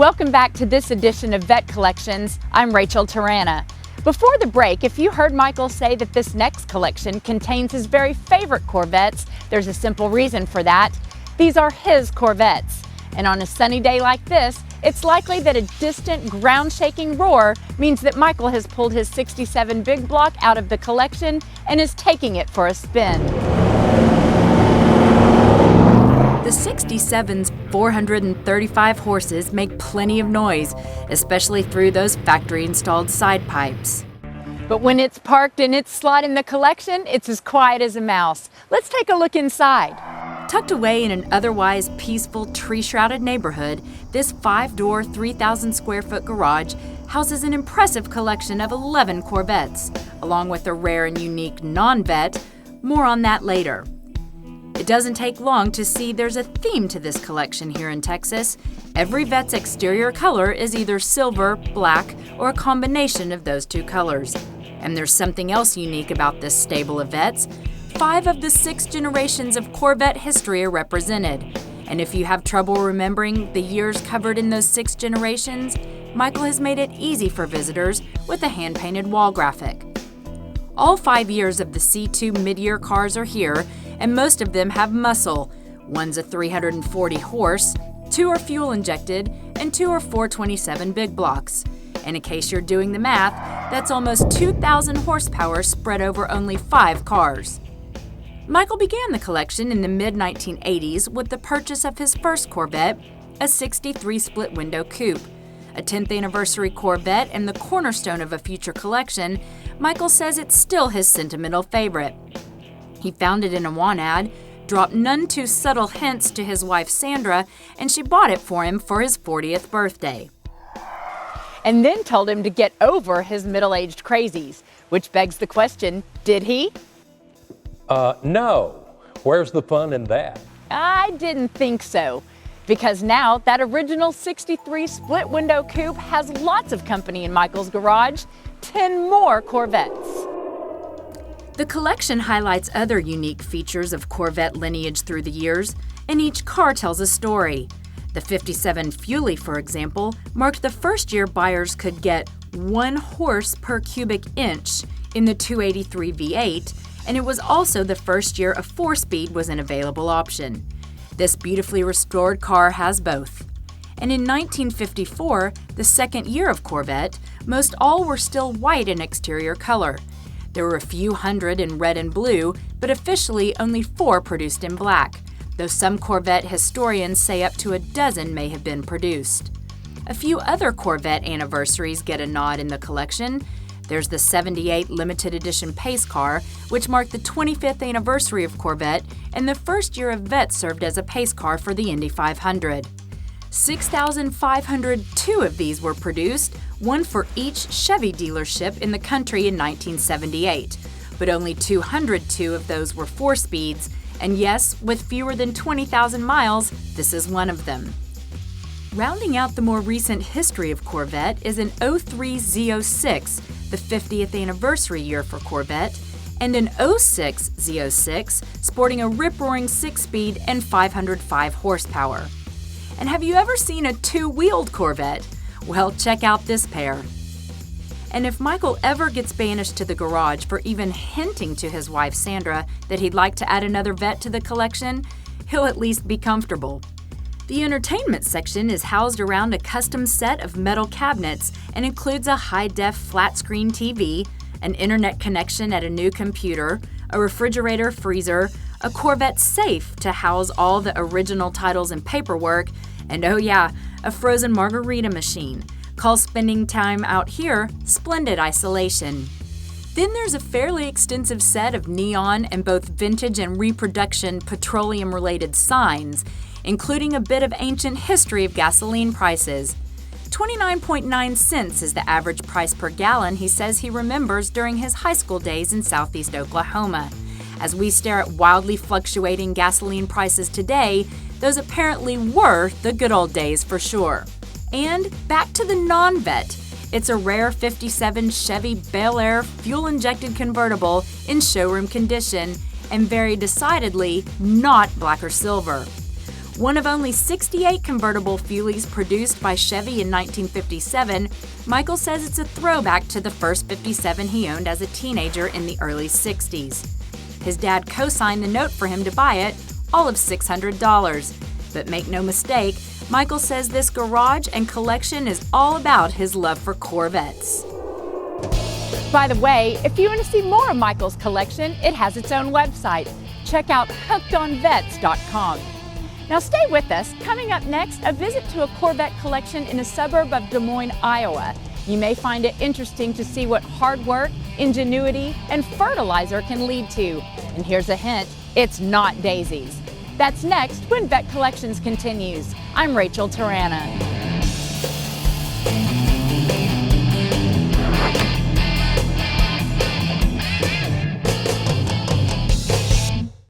Welcome back to this edition of Vette Collections. I'm Rachel Terrana. Before the break, if you heard Michael say that this next collection contains his very favorite Corvettes, there's a simple reason for that. These are his Corvettes. And on a sunny day like this, it's likely that a distant, ground-shaking roar means that Michael has pulled his 67 big block out of the collection and is taking it for a spin. The 67's 435 horses make plenty of noise, especially through those factory-installed side pipes. But when it's parked in its slot in the collection, it's as quiet as a mouse. Let's take a look inside. Tucked away in an otherwise peaceful, tree-shrouded neighborhood, this 5-door, 3,000-square-foot garage houses an impressive collection of 11 Corvettes, along with a rare and unique non-Vette. More on that later. It doesn't take long to see there's a theme to this collection here in Texas. Every Vette's exterior color is either silver, black, or a combination of those two colors. And there's something else unique about this stable of Vettes. 5 of the 6 generations of Corvette history are represented. And if you have trouble remembering the years covered in those 6 generations, Michael has made it easy for visitors with a hand-painted wall graphic. All 5 years of the C2 mid-year cars are here, and most of them have muscle. One's a 340 horse, 2 are fuel-injected, and 2 are 427 big blocks. And in case you're doing the math, that's almost 2,000 horsepower spread over only 5 cars. Michael began the collection in the mid-1980s with the purchase of his first Corvette, a 63 split-window coupe. A 10th anniversary Corvette and the cornerstone of a future collection, Michael says it's still his sentimental favorite. He found it in a want ad, dropped none too subtle hints to his wife Sandra, and she bought it for him for his 40th birthday. And then told him to get over his middle-aged crazies, which begs the question, did he? No. Where's the fun in that? I didn't think so, because now that original 63 split-window coupe has lots of company in Michael's garage, 10 more Corvettes. The collection highlights other unique features of Corvette lineage through the years, and each car tells a story. The 57 Fuelie, for example, marked the first year buyers could get 1 horse per cubic inch in the 283 V8, and it was also the first year a 4-speed was an available option. This beautifully restored car has both. And in 1954, the second year of Corvette, most all were still white in exterior color. There were a few hundred in red and blue, but officially only 4 produced in black, though some Corvette historians say up to a dozen may have been produced. A few other Corvette anniversaries get a nod in the collection. There's the 78 limited edition pace car, which marked the 25th anniversary of Corvette and the first year of Vette served as a pace car for the Indy 500. 6,502 of these were produced, one for each Chevy dealership in the country in 1978. But only 202 of those were 4-speeds, and yes, with fewer than 20,000 miles, this is one of them. Rounding out the more recent history of Corvette is an 03 Z06, the 50th anniversary year for Corvette, and an 06 Z06, sporting a rip-roaring 6-speed and 505 horsepower. And have you ever seen a 2-wheeled Corvette? Well, check out this pair. And if Michael ever gets banished to the garage for even hinting to his wife Sandra that he'd like to add another Vette to the collection, he'll at least be comfortable. The entertainment section is housed around a custom set of metal cabinets and includes a high-def flat-screen TV, an internet connection at a new computer, a refrigerator freezer, a Corvette safe to house all the original titles and paperwork, and oh yeah, a frozen margarita machine. Call spending time out here splendid isolation. Then there's a fairly extensive set of neon and both vintage and reproduction petroleum-related signs, including a bit of ancient history of gasoline prices. 29.9 cents is the average price per gallon he says he remembers during his high school days in southeast Oklahoma. As we stare at wildly fluctuating gasoline prices today, those apparently were the good old days for sure. And back to the non-Vette. It's a rare 57 Chevy Bel Air Fuel-Injected convertible in showroom condition, and very decidedly not black or silver. One of only 68 convertible Fuelis produced by Chevy in 1957, Michael says it's a throwback to the first 57 he owned as a teenager in the early 60s. His dad co-signed the note for him to buy it, all of $600. But make no mistake, Michael says this garage and collection is all about his love for Corvettes. By the way, if you want to see more of Michael's collection, it has its own website. Check out hookedonvettes.com. Now stay with us. Coming up next, a visit to a Corvette collection in a suburb of Des Moines, Iowa. You may find it interesting to see what hard work, ingenuity, and fertilizer can lead to. And here's a hint, it's not daisies. That's next when Vette Collections continues. I'm Rachel Terrana.